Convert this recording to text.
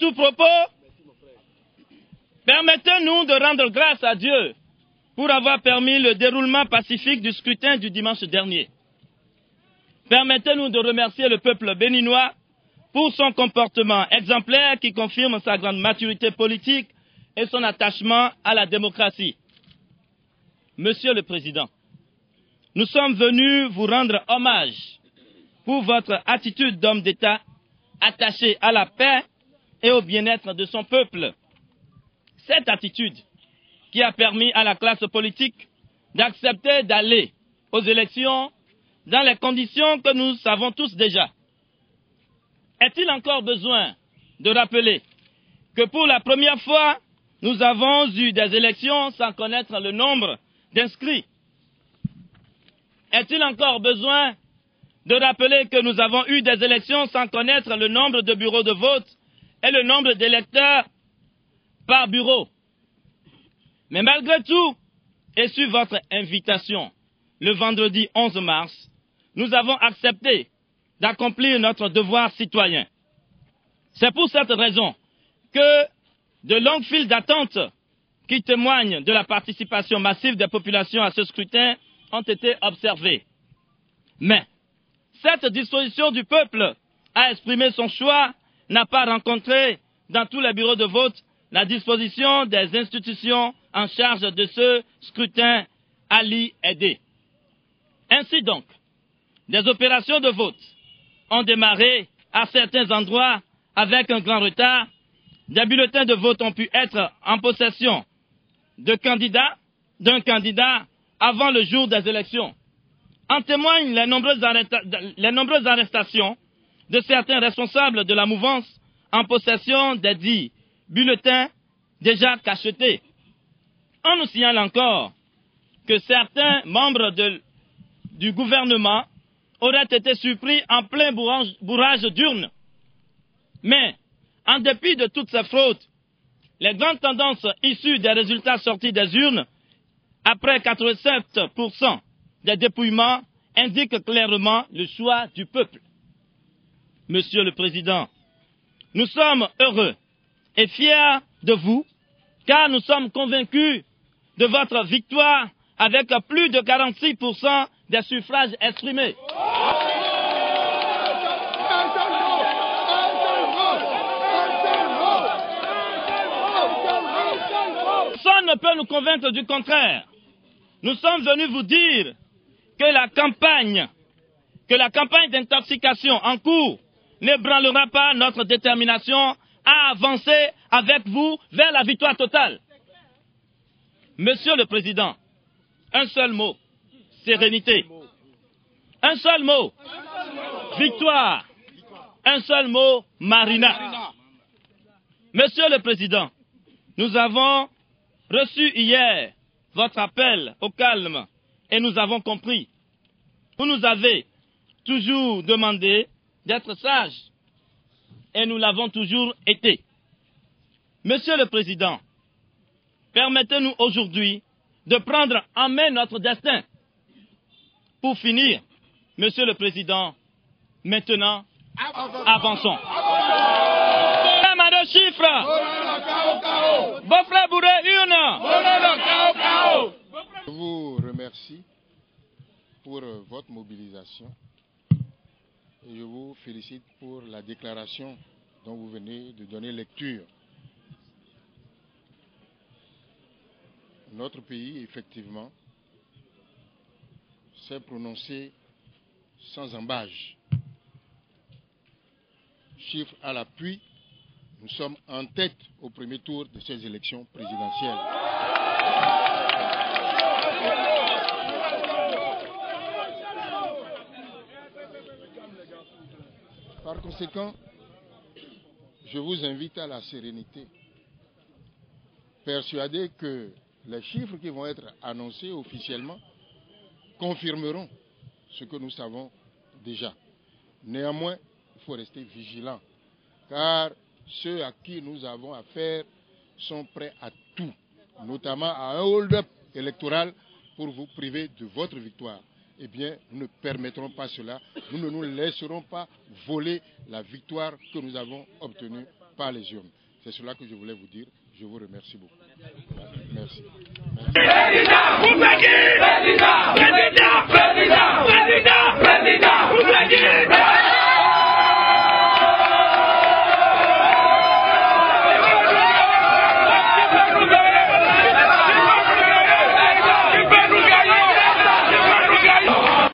tout propos, permettez-nous de rendre grâce à Dieu pour avoir permis le déroulement pacifique du scrutin du dimanche dernier. Permettez-nous de remercier le peuple béninois pour son comportement exemplaire qui confirme sa grande maturité politique et son attachement à la démocratie. Monsieur le Président, nous sommes venus vous rendre hommage pour votre attitude d'homme d'État attaché à la paix et au bien-être de son peuple. Cette attitude qui a permis à la classe politique d'accepter d'aller aux élections dans les conditions que nous savons tous déjà. Est-il encore besoin de rappeler que pour la première fois, nous avons eu des élections sans connaître le nombre d'inscrits? Est-il encore besoin de rappeler que nous avons eu des élections sans connaître le nombre de bureaux de vote et le nombre d'électeurs par bureau? Mais malgré tout, et sur votre invitation, le vendredi 11 mars, nous avons accepté d'accomplir notre devoir citoyen. C'est pour cette raison que de longues files d'attente qui témoignent de la participation massive des populations à ce scrutin ont été observées. Mais cette disposition du peuple à exprimer son choix n'a pas rencontré dans tous les bureaux de vote la disposition des institutions en charge de ce scrutin à l'y aider. Ainsi donc, des opérations de vote ont démarré à certains endroits avec un grand retard. Des bulletins de vote ont pu être en possession d'un candidat avant le jour des élections. En témoignent les nombreuses arrestations de certains responsables de la mouvance en possession des dits bulletins déjà cachetés. On nous signale encore que certains membres du gouvernement auraient été surpris en plein bourrage d'urnes. Mais, en dépit de toutes ces fraudes, les grandes tendances issues des résultats sortis des urnes, après 87% des dépouillements, indiquent clairement le choix du peuple. Monsieur le Président, nous sommes heureux et fiers de vous, car nous sommes convaincus de votre victoire avec plus de 46% des suffrages exprimés. Personne ne peut nous convaincre du contraire. Nous sommes venus vous dire que la campagne d'intoxication en cours n'ébranlera pas notre détermination à avancer avec vous vers la victoire totale. Monsieur le Président, un seul mot, sérénité. Un seul mot, victoire. Un seul mot, Marina. Monsieur le Président, nous avons reçu hier votre appel au calme et nous avons compris. Vous nous avez toujours demandé d'être sages et nous l'avons toujours été. Monsieur le Président, permettez-nous aujourd'hui de prendre en main notre destin. Pour finir, Monsieur le Président, maintenant, avançons. De chiffres. Je vous remercie pour votre mobilisation et je vous félicite pour la déclaration dont vous venez de donner lecture. Notre pays, effectivement, s'est prononcé sans embâche. Chiffres à l'appui, nous sommes en tête au premier tour de ces élections présidentielles. Par conséquent, je vous invite à la sérénité, persuadé que les chiffres qui vont être annoncés officiellement confirmeront ce que nous savons déjà. Néanmoins, il faut rester vigilant, car ceux à qui nous avons affaire sont prêts à tout, notamment à un hold-up électoral pour vous priver de votre victoire. Eh bien, nous ne permettrons pas cela. Nous ne nous laisserons pas voler la victoire que nous avons obtenue pas les urnes. C'est cela que je voulais vous dire. Je vous remercie beaucoup. Merci. Président,